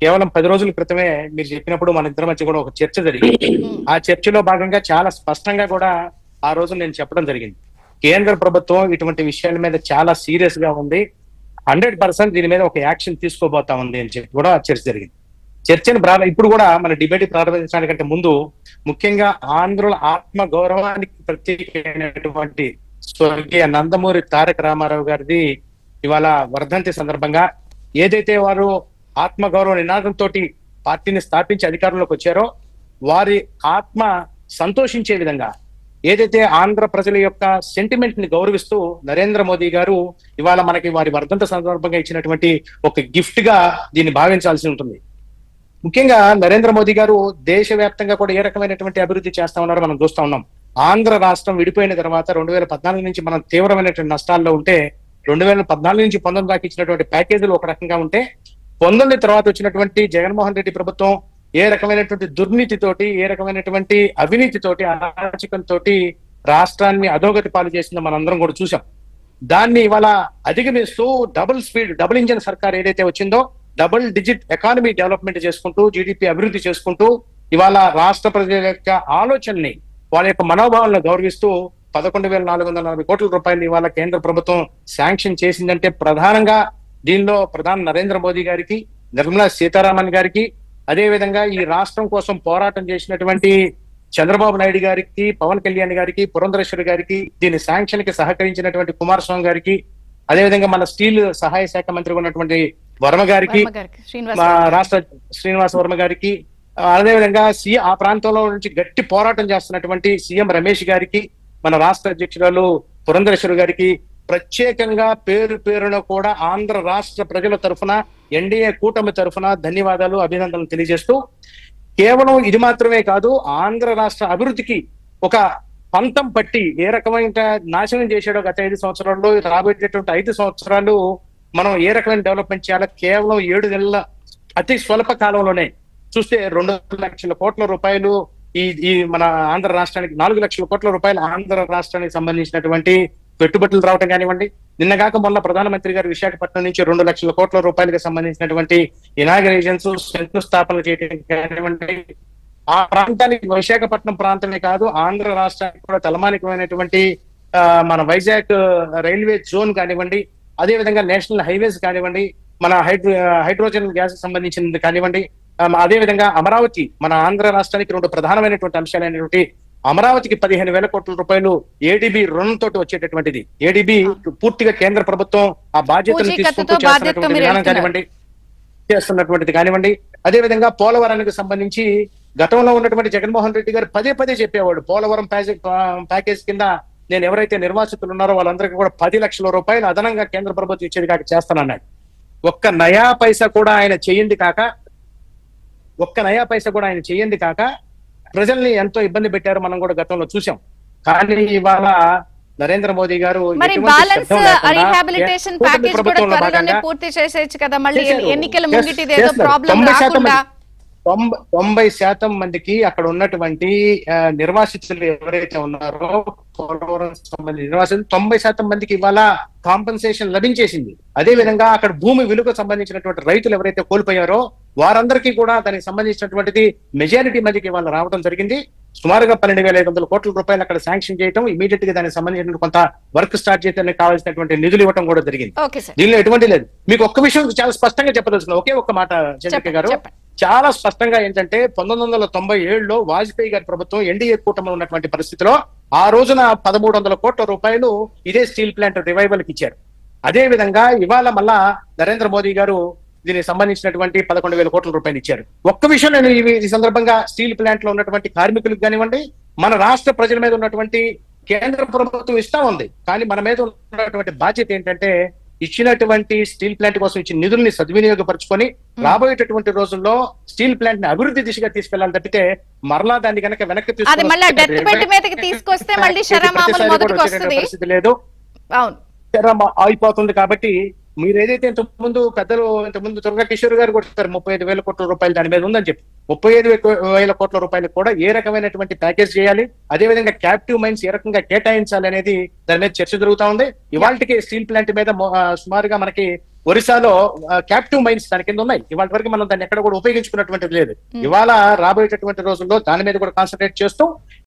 కేవలం 10 రోజుల క్రితమే మీరు చెప్పినప్పుడు మన ఇద్దరి మధ్య కూడా ఒక చర్చ జరిగింది. ఆ చర్చలో భాగంగా చాలా స్పష్టంగా కూడా ఆ రోజు నేను చెప్పడం జరిగింది. కేంద్ర ప్రభుత్వం ఇటువంటి విషయాల మీద చాలా సీరియస్ గా ఉంది, 100% దీని మీద ఒక యాక్షన్ తీసుకోబోతా ఉంది అని చెప్పి కూడా చర్చ జరిగింది. చర్చను ఇప్పుడు కూడా మన డిబేట్ ప్రారంభించడానికంటే ముందు ముఖ్యంగా ఆంధ్రుల ఆత్మ గౌరవానికి ప్రత్యేకమైనటువంటి స్వర్గీయ నందమూరి తారక రామారావు గారిది ఇవాళ వర్ధంతి సందర్భంగా ఏదైతే వారు ఆత్మగౌరవ నినాదంతో పార్టీని స్థాపించి అధికారంలోకి వచ్చారో వారి ఆత్మ సంతోషించే విధంగా ఏదైతే ఆంధ్ర ప్రజల యొక్క సెంటిమెంట్ ని గౌరవిస్తూ నరేంద్ర మోదీ గారు ఇవాళ మనకి వారి వర్ధంతి సందర్భంగా ఇచ్చినటువంటి ఒక గిఫ్ట్ గా దీన్ని భావించాల్సి ఉంటుంది. ముఖ్యంగా నరేంద్ర మోదీ గారు దేశవ్యాప్తంగా కూడా ఏ రకమైనటువంటి అభివృద్ధి చేస్తా ఉన్నారో మనం చూస్తా ఉన్నాం. ఆంధ్ర రాష్ట్రం విడిపోయిన తర్వాత 2014 నుంచి మనం తీవ్రమైనటువంటి నష్టాల్లో ఉంటే 2014 నుంచి 19 దాకా ఇచ్చినటువంటి ప్యాకేజీలు ఒక రకంగా ఉంటే 19 తర్వాత వచ్చినటువంటి జగన్మోహన్ రెడ్డి ప్రభుత్వం ఏ రకమైనటువంటి దుర్నీతితోటి, ఏ రకమైనటువంటి అవినీతితోటి, అరాచకంతో రాష్ట్రాన్ని అధోగతి పాలు చేసిందో మనందరం కూడా చూసాం. దాన్ని ఇవాళ అధిగమిస్తూ డబుల్ ఇంజన్ సర్కార్ ఏదైతే వచ్చిందో డబుల్ డిజిట్ ఎకానమీ డెవలప్మెంట్ చేసుకుంటూ జీడిపి అభివృద్ధి చేసుకుంటూ ఇవాళ రాష్ట్ర ప్రజల యొక్క ఆలోచనని వాళ్ళ యొక్క మనోభావాలను గౌరవిస్తూ 11,440 కోట్ల రూపాయలు ఇవాళ కేంద్ర ప్రభుత్వం శాంక్షన్ చేసిందంటే ప్రధానంగా దీనిలో ప్రధాని నరేంద్ర మోదీ గారికి, నిర్మలా సీతారామన్ గారికి, అదే విధంగా ఈ రాష్ట్రం కోసం పోరాటం చేసినటువంటి చంద్రబాబు నాయుడు గారికి, పవన్ కళ్యాణ్ గారికి, పురంధరేశ్వరి గారికి, దీని శాంక్షన్ కి సహకరించినటువంటి కుమారస్వామి గారికి, అదేవిధంగా మన స్టీల్ సహాయ శాఖ మంత్రి ఉన్నటువంటి వర్మ గారికి, మా రాష్ట్ర శ్రీనివాస వర్మ గారికి, అదేవిధంగా ఆ ప్రాంతంలో నుంచి గట్టి పోరాటం చేస్తున్నటువంటి సీఎం రమేష్ గారికి, మన రాష్ట్ర అధ్యక్షురాలు పురంధరేశ్వరి గారికి ప్రత్యేకంగా పేరు పేరున కూడా ఆంధ్ర రాష్ట్ర ప్రజల తరఫున, ఎన్డీఏ కూటమి తరఫున ధన్యవాదాలు, అభినందనలు తెలియజేస్తూ కేవలం ఇది మాత్రమే కాదు, ఆంధ్ర రాష్ట్ర అభివృద్ధికి ఒక పంతం పట్టి ఏ రకమైన నాశనం చేశాడో గత 5 సంవత్సరాల్లో, రాబోయేటటువంటి 5 సంవత్సరాలు మనం ఏ రకమైన డెవలప్మెంట్ చేయాలో కేవలం 7 నెలల అతి స్వల్ప కాలంలోనే చూస్తే 2 లక్షల కోట్ల రూపాయలు ఈ మన ఆంధ్ర రాష్ట్రానికి, 4 లక్షల కోట్ల రూపాయలు ఆంధ్ర రాష్ట్రానికి సంబంధించినటువంటి పెట్టుబడులు రావటం కానివ్వండి, నిన్నగాక మొన్న ప్రధానమంత్రి గారు విశాఖపట్నం నుంచి 2 లక్షల కోట్ల రూపాయలకు సంబంధించినటువంటి ఇనాగరేషన్స్, శంకుస్థాపనలు చేయడం కానివ్వండి, ఆ ప్రాంతానికి విశాఖపట్నం ప్రాంతమే కాదు ఆంధ్ర రాష్ట్రానికి కూడా తలమానికమైనటువంటి మన వైజాగ్ రైల్వే జోన్ కానివ్వండి, అదే విధంగా నేషనల్ హైవేస్ కానివ్వండి, మన హైడ్రోజన్ గ్యాస్ సంబంధించినది కానివ్వండి, అదే విధంగా అమరావతి మన ఆంధ్ర రాష్ట్రానికి 2 ప్రధానమైనటువంటి అంశాలైనటువంటి అమరావతికి 15,000 కోట్ల రూపాయలు ఏడీబీ రుణంతో వచ్చేటటువంటిది. ఏడీబీ పూర్తిగా కేంద్ర ప్రభుత్వం ఆ బాధ్యతను తీసుకుంటూ చేస్తున్నటువంటి విధానం కానివ్వండి, చేస్తున్నటువంటిది కానివ్వండి, అదే విధంగా పోలవరానికి సంబంధించి గతంలో ఉన్నటువంటి జగన్మోహన్ రెడ్డి గారు పదే చెప్పేవాడు, పోలవరం ప్యాకేజ్ కింద నేను ఎవరైతే నిర్వాసితులు ఉన్నారో వాళ్ళందరికీ కూడా 10 లక్షల రూపాయలు అదనంగా కేంద్ర ప్రభుత్వం ఇచ్చేది కాక చేస్తానన్నాడు. ఒక్క నయా పైసా కూడా ఆయన చేయండి కాక ప్రజల్ని ఎంతో ఇబ్బంది పెట్టారు, మనం కూడా గతంలో చూసాం. కానీ ఇవాళ నరేంద్ర మోదీ గారు పూర్తి చేసేయచ్చు కదా, మళ్ళీ ఎన్నికల ముంగిటి 90% మందికి అక్కడ ఉన్నటువంటి నిర్వాసితులు ఎవరైతే ఉన్నారో పోలవరం సంబంధించిన నిర్వాసితులు 90% మందికి ఇవాళ కాంపెన్సేషన్ లభించేసింది. అదే విధంగా అక్కడ భూమి విలువకు సంబంధించినటువంటి రైతులు ఎవరైతే కోల్పోయారో వారందరికీ కూడా దానికి సంబంధించినటువంటిది మెజారిటీ మందికి ఇవాళ రావడం జరిగింది. సుమారుగా 12,500 కోట్ల రూపాయలు అక్కడ శాంక్షన్ చేయడం, ఇమీడియట్ గా దానికి సంబంధించిన కొంత వర్క్ స్టార్ట్ చేయడానికి కావాల్సినటువంటి నిధులు ఇవ్వడం కూడా జరిగింది. దీనిలో ఎటువంటి లేదు. మీకు ఒక్క విషయం చాలా స్పష్టంగా చెప్పదలుచుకున్నా, ఒకే ఒక్క మాట చంద్రిక గారు, చాలా స్పష్టంగా ఏంటంటే 1997లో వాజ్పేయి గారి ప్రభుత్వం ఎన్డీఏ కూటమిలో ఉన్నటువంటి పరిస్థితిలో ఆ రోజున 1,300 కోట్ల రూపాయలు ఇదే స్టీల్ ప్లాంట్ రివైవల్ కి ఇచ్చారు. అదే విధంగా ఇవాళ మళ్ళా నరేంద్ర మోదీ గారు దీనికి సంబంధించినటువంటి 11,000 కోట్ల రూపాయలు ఇచ్చారు. ఒక్క విషయం నేను ఈ సందర్భంగా స్టీల్ ప్లాంట్ లో ఉన్నటువంటి కార్మికులకు కానివ్వండి, మన రాష్ట్ర ప్రజల మీద ఉన్నటువంటి కేంద్ర ప్రభుత్వం ఇష్టం ఉంది, కానీ మన మీద ఉన్నటువంటి బాధ్యత ఏంటంటే ఇచ్చినటువంటి స్టీల్ ప్లాంట్ కోసం ఇచ్చిన నిధుల్ని సద్వినియోగపరుచుకొని రాబోయేటటువంటి రోజుల్లో స్టీల్ ప్లాంట్ ని అభివృద్ధి దిశగా తీసుకెళ్లాలి తప్పితే మరలా దాన్ని కనుక వెనక్కి తీసుకొస్తే పరిస్థితి లేదు, అయిపోతుంది. కాబట్టి మీరు ఏదైతే ఇంతకుముందు దుర్గా కిషోర్ గారు కొట్టారు 35,000 కోట్ల రూపాయలు దాని మీద ఉందని చెప్పి 35,000 కోట్ల రూపాయలకు కూడా ఏ రకమైనటువంటి ప్యాకేజ్ చేయాలి, అదేవిధంగా క్యాప్టివ్ మైన్స్ ఏ రకంగా కేటాయించాలి అనేది దాని మీద చర్చ జరుగుతా ఉంది. ఇవాళకి స్టీల్ ప్లాంట్ మీద సుమారుగా మనకి ఒరిస్సాలో క్యాప్టివ్ మైన్స్ దాని కింద ఉన్నాయి. ఇవాళ వరకు మనం దాన్ని ఎక్కడ కూడా ఉపయోగించుకున్నటువంటిది లేదు. ఇవాళ రాబోయేటటువంటి రోజుల్లో దాని మీద కూడా కాన్సన్ట్రేట్ చేస్తూ